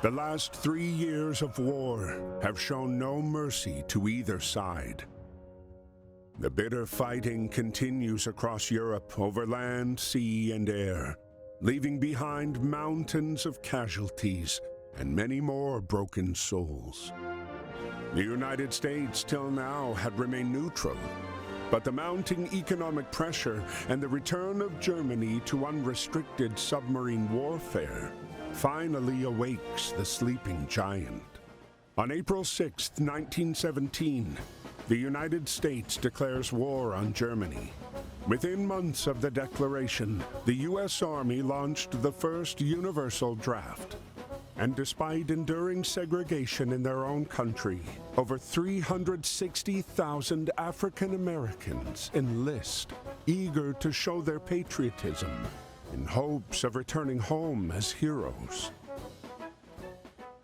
The last 3 years of war have shown no mercy to either side. The bitter fighting continues across Europe over land, sea, and air, leaving behind mountains of casualties and many more broken souls. The United States till now had remained neutral, but the mounting economic pressure and the return of Germany to unrestricted submarine warfare finally awakes the sleeping giant. On April 6, 1917, the United States declares war on Germany. Within months of the declaration, the U.S. Army launched the first universal draft. And despite enduring segregation in their own country, over 360,000 African Americans enlist, eager to show their patriotism in hopes of returning home as heroes.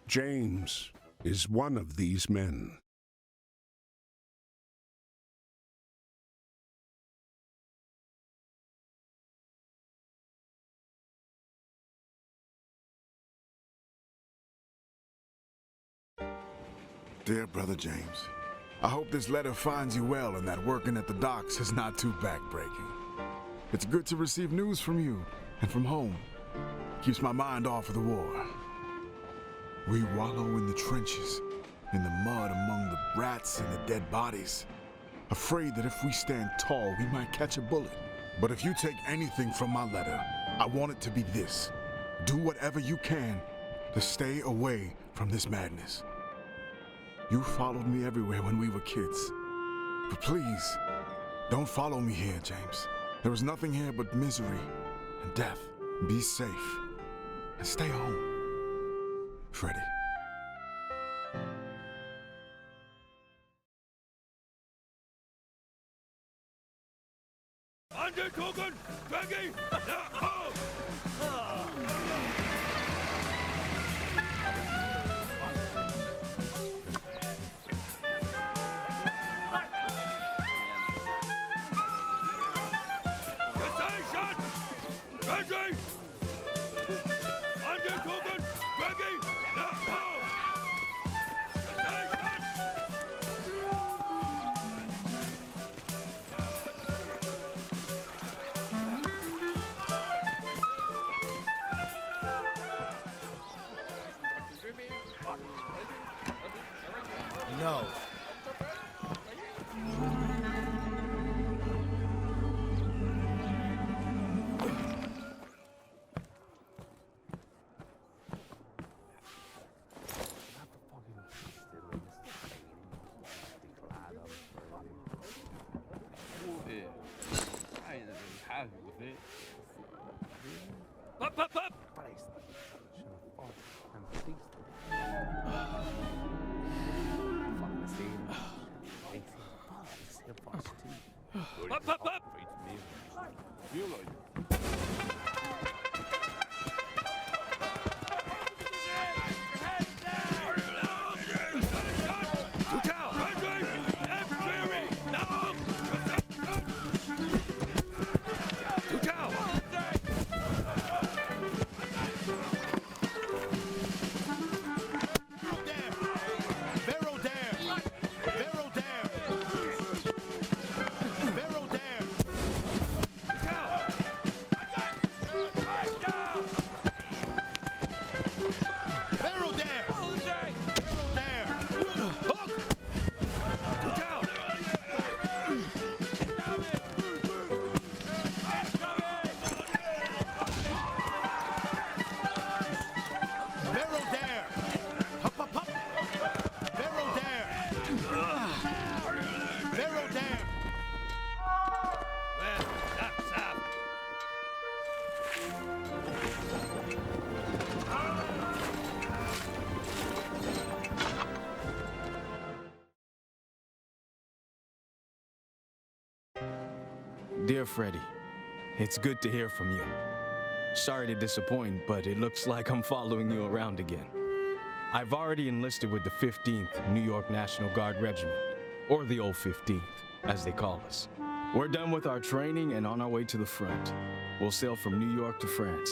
James is one of these men. Dear Brother James, I hope this letter finds you well and that working at the docks is not too backbreaking. It's good to receive news from you and from home. Keeps my mind off of the war. We wallow in the trenches, in the mud among the rats and the dead bodies, afraid that if we stand tall, we might catch a bullet. But if you take anything from my letter, I want it to be this. Do whatever you can to stay away from this madness. You followed me everywhere when we were kids. But please, don't follow me here, James. There is nothing here but misery and death. Be safe and stay home. Freddie. Angezogen! Maggie! Ready! Angezogen! Maggie! No. Up, up, up! Up, up, up! Dear Freddie, it's good to hear from you. Sorry to disappoint, but it looks like I'm following you around again. I've already enlisted with the 15th New York National Guard Regiment, or the old 15th, as they call us. We're done with our training and on our way to the front. We'll sail from New York to France.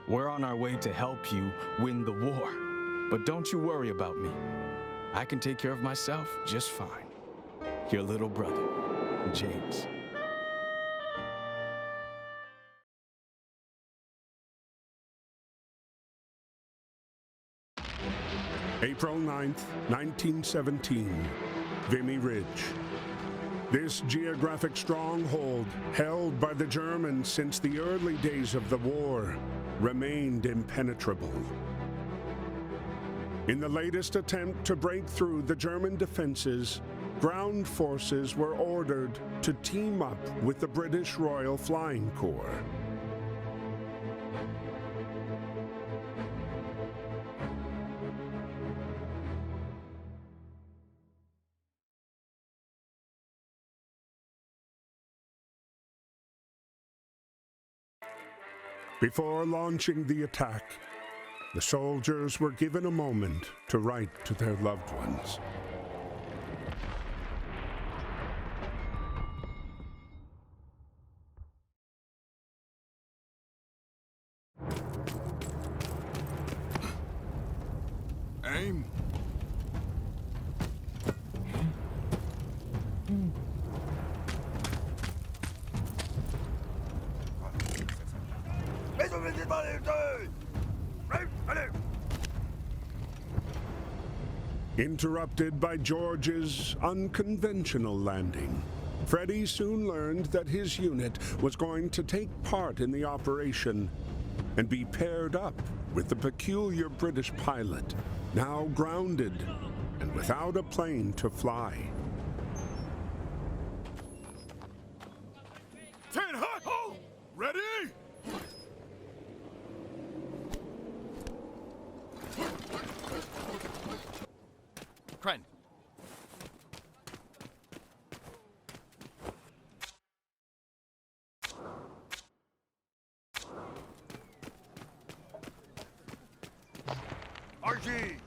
We're on our way to help you win the war. But don't you worry about me. I can take care of myself just fine. Your little brother, James. April 9th, 1917, Vimy Ridge. This geographic stronghold, held by the Germans since the early days of the war, remained impenetrable. In the latest attempt to break through the German defenses, ground forces were ordered to team up with the British Royal Flying Corps. Before launching the attack, the soldiers were given a moment to write to their loved ones. Aim. Interrupted by George's unconventional landing, Freddy soon learned that his unit was going to take part in the operation and be paired up with the peculiar British pilot, now grounded and without a plane to fly. 10 hot! Hold! Ready? Kren. RG.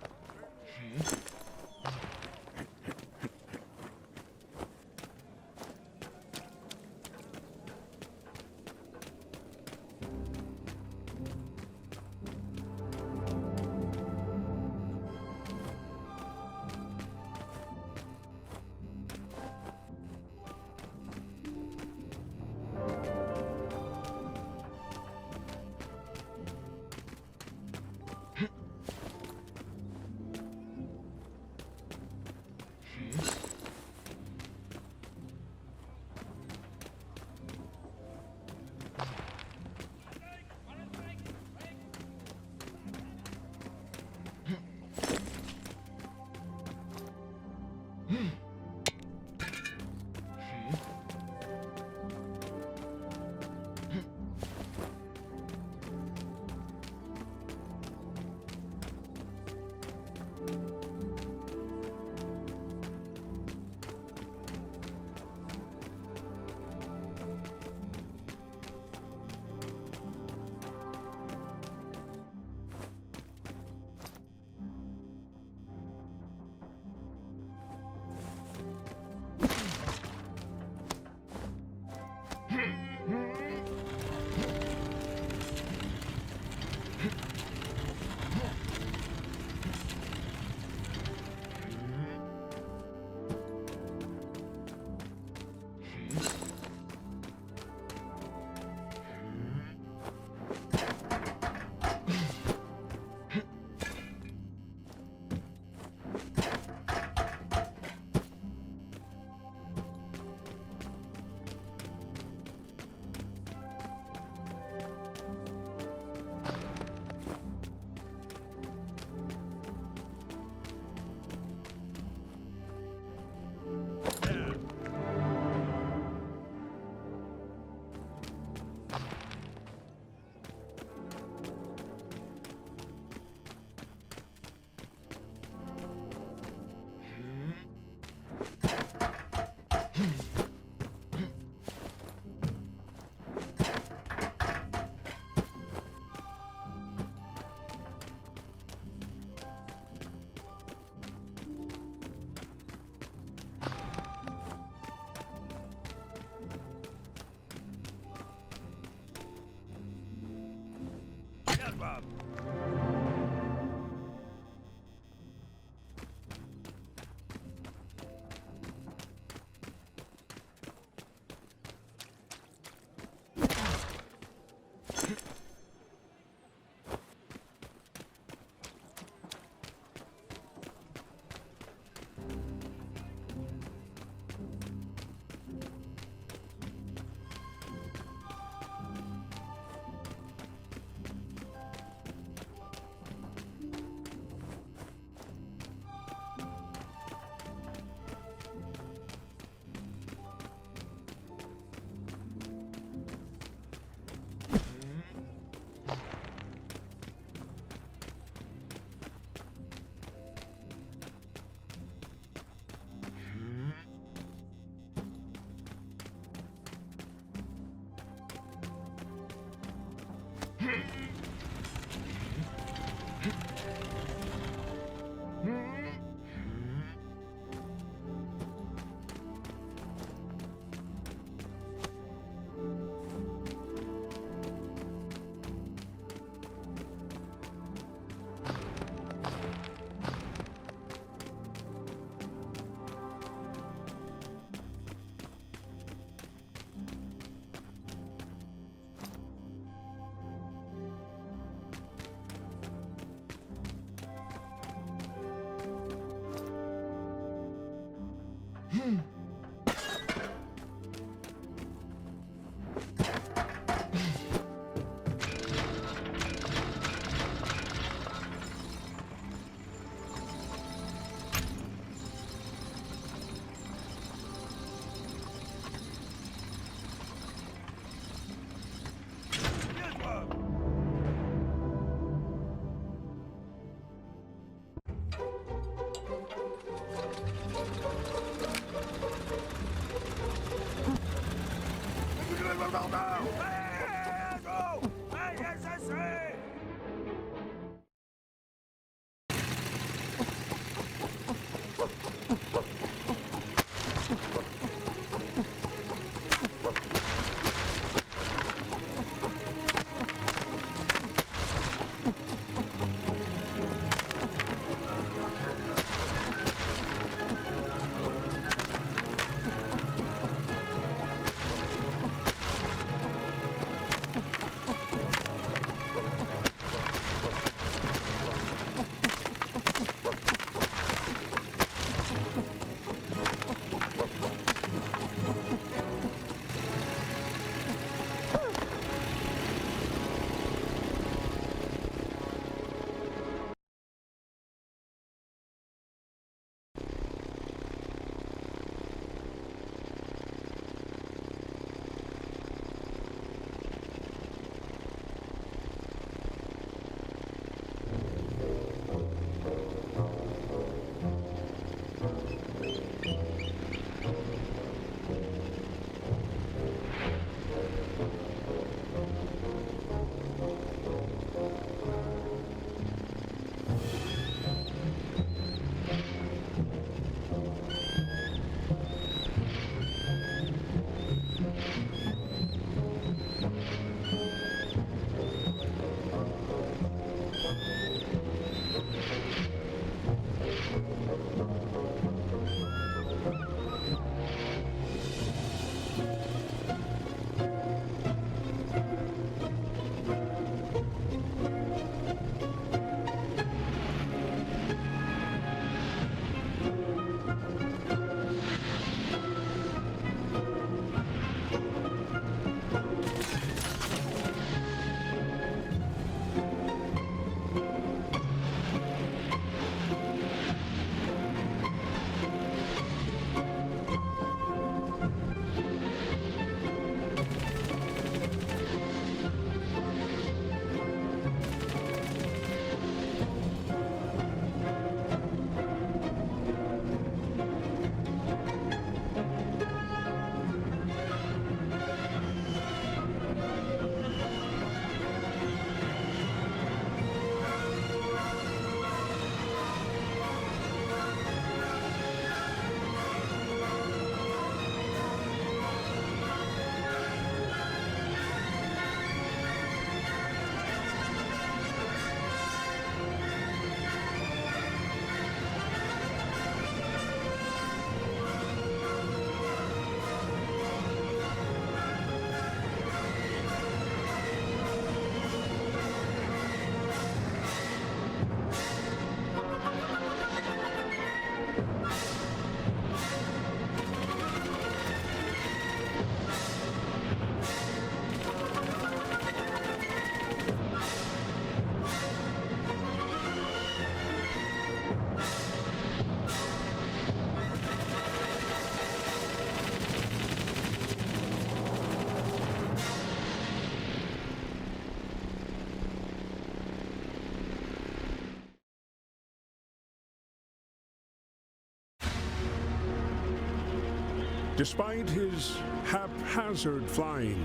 Despite his haphazard flying,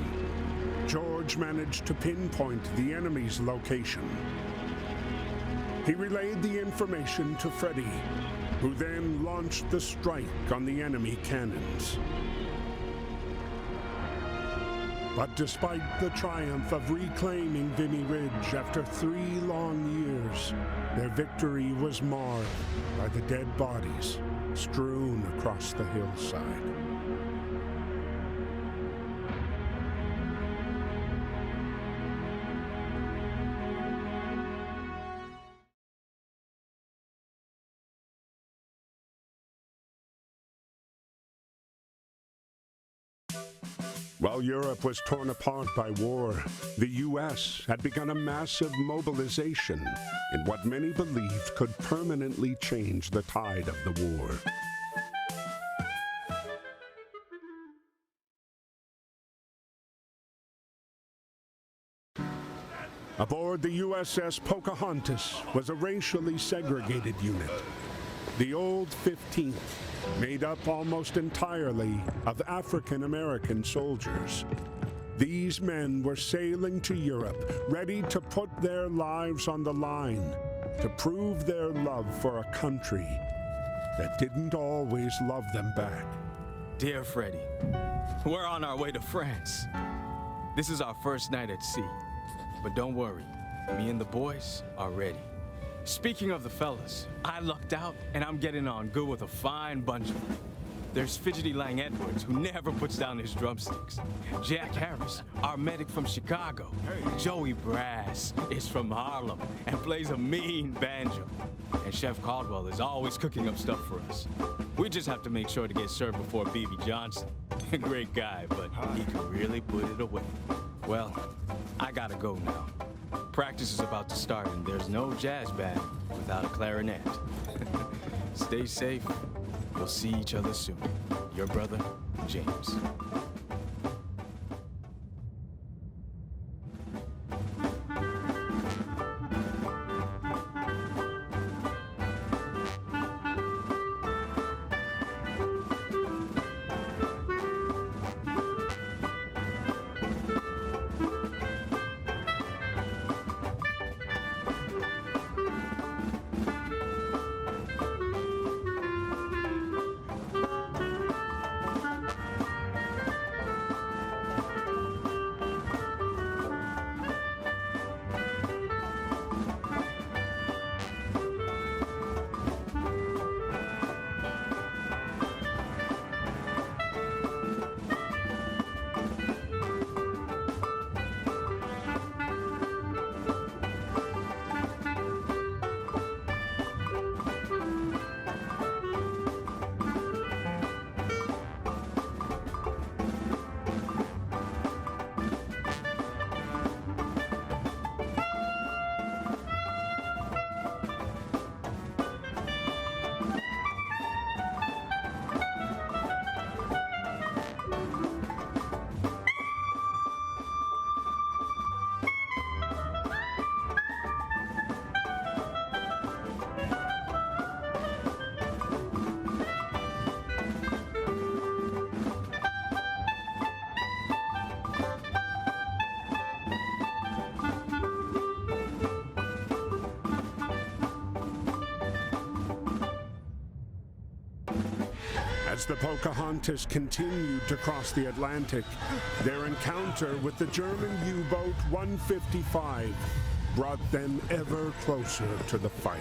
George managed to pinpoint the enemy's location. He relayed the information to Freddy, who then launched the strike on the enemy cannons. But despite the triumph of reclaiming Vimy Ridge after 3 long years, their victory was marred by the dead bodies strewn across the hillside. While Europe was torn apart by war, the U.S. had begun a massive mobilization in what many believed could permanently change the tide of the war. Aboard the USS Pocahontas was a racially segregated unit. The Old 15th, made up almost entirely of African American soldiers. These men were sailing to Europe, ready to put their lives on the line, to prove their love for a country that didn't always love them back. Dear Freddy, we're on our way to France. This is our first night at sea. But don't worry, me and the boys are ready. Speaking of the fellas, I lucked out and I'm getting on good with a fine bunch of them. There's Fidgety Lang Edwards, who never puts down his drumsticks. Jack Harris, our medic from Chicago. Joey Brass is from Harlem and plays a mean banjo. And Chef Caldwell is always cooking up stuff for us. We just have to make sure to get served before B.B. Johnson. Great guy, but he can really put it away. Well, I gotta go now. Practice is about to start, and there's no jazz band without a clarinet. Stay safe. We'll see each other soon. Your brother, James. As the Pocahontas continued to cross the Atlantic, their encounter with the German U-boat 155 brought them ever closer to the fight.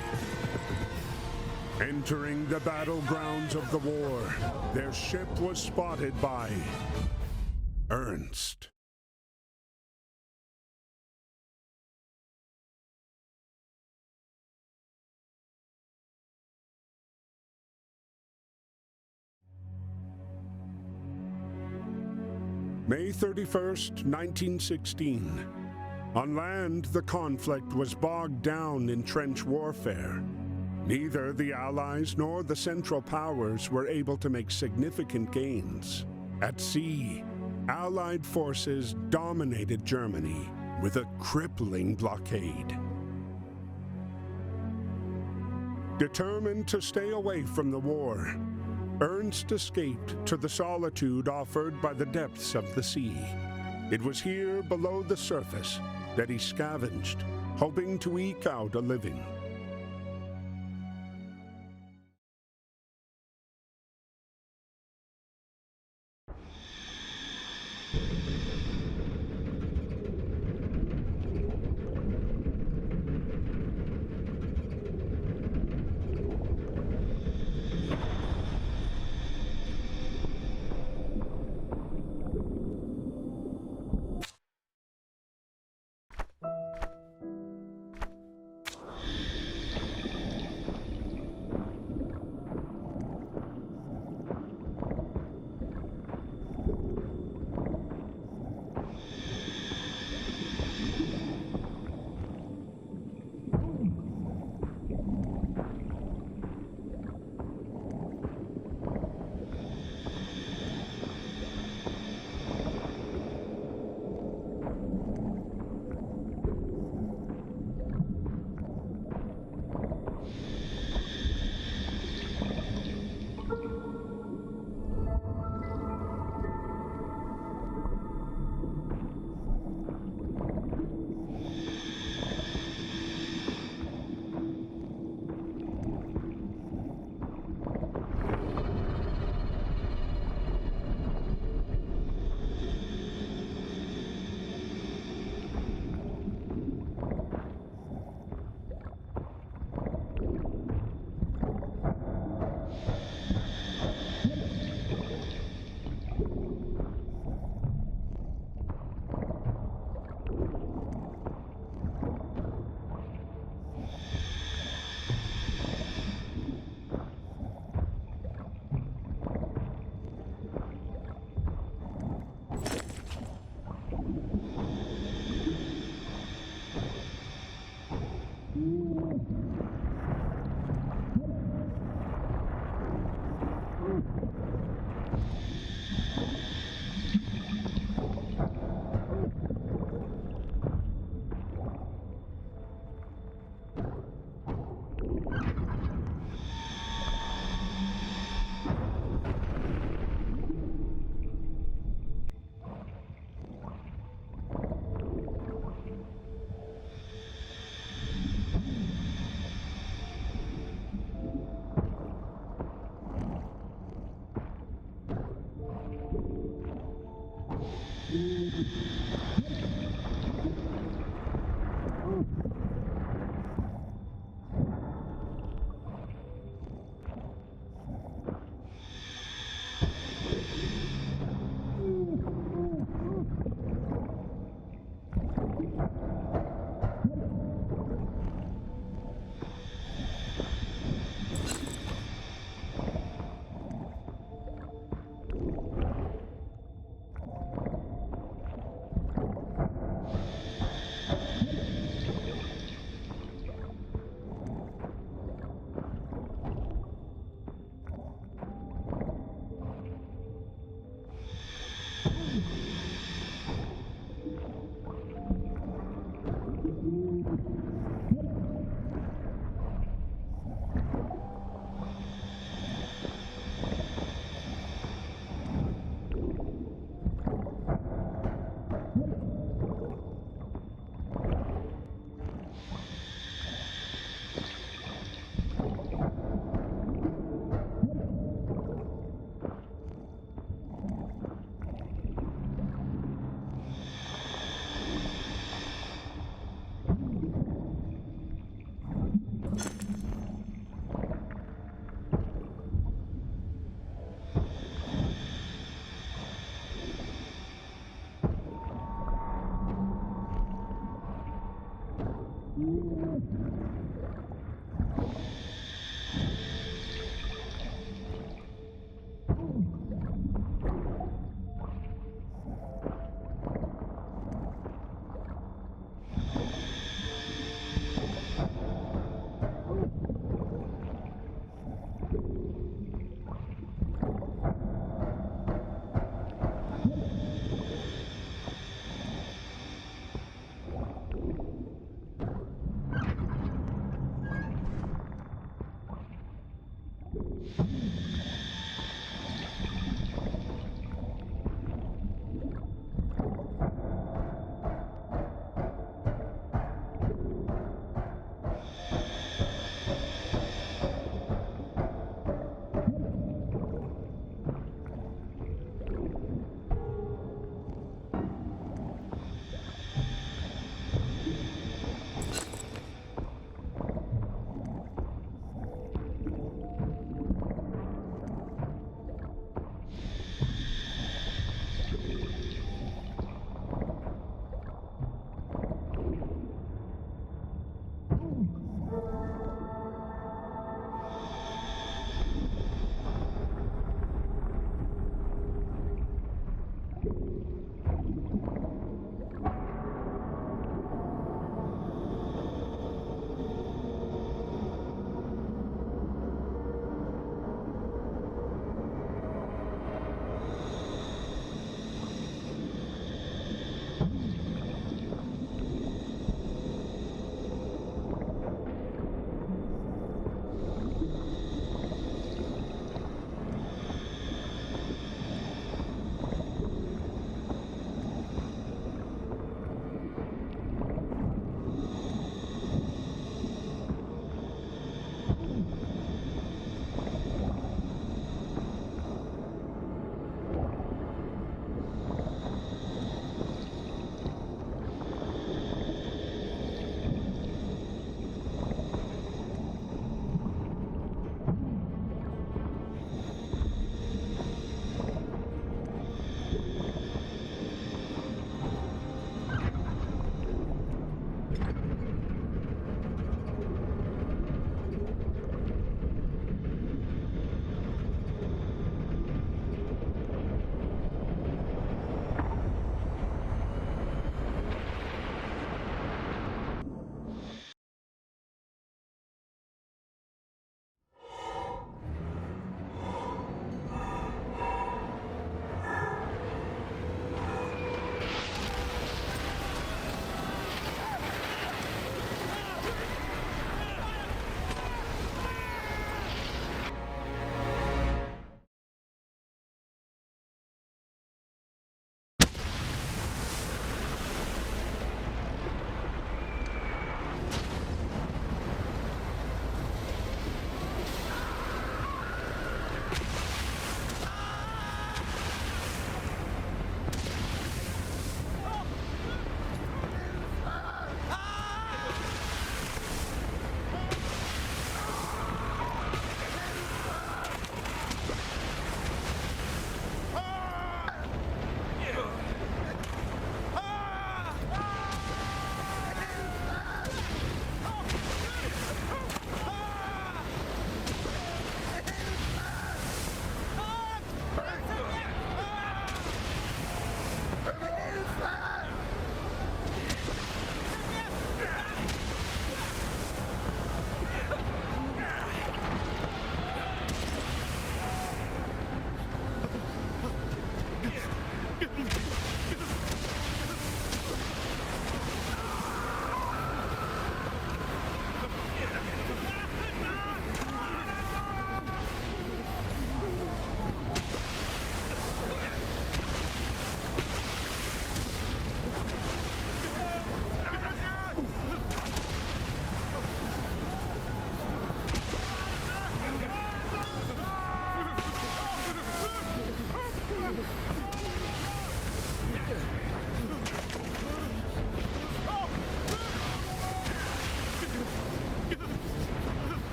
Entering the battlegrounds of the war, their ship was spotted by Ernst. May 31st, 1916. On land, the conflict was bogged down in trench warfare. Neither the Allies nor the Central Powers were able to make significant gains. At sea, Allied forces dominated Germany with a crippling blockade. Determined to stay away from the war, Ernst escaped to the solitude offered by the depths of the sea. It was here below the surface that he scavenged, hoping to eke out a living.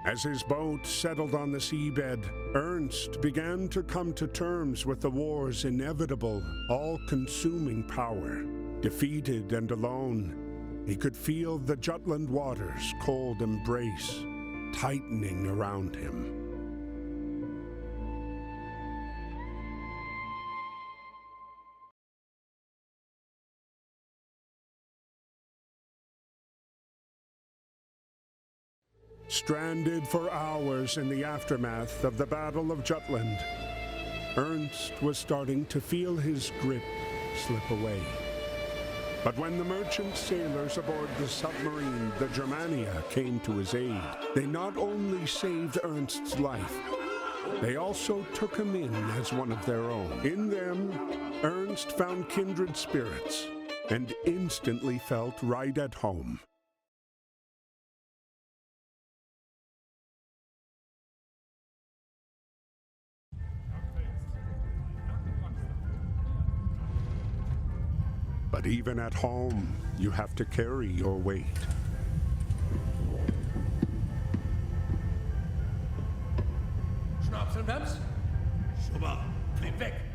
As his boat settled on the seabed, Ernst began to come to terms with the war's inevitable, all-consuming power. Defeated and alone, he could feel the Jutland waters' cold embrace tightening around him. Stranded for hours in the aftermath of the Battle of Jutland, Ernst was starting to feel his grip slip away. But when the merchant sailors aboard the submarine, the Germania, came to his aid, they not only saved Ernst's life, they also took him in as one of their own. In them, Ernst found kindred spirits and instantly felt right at home. But even at home, you have to carry your weight. Schnaps und Wams? Schubber, bleib weg!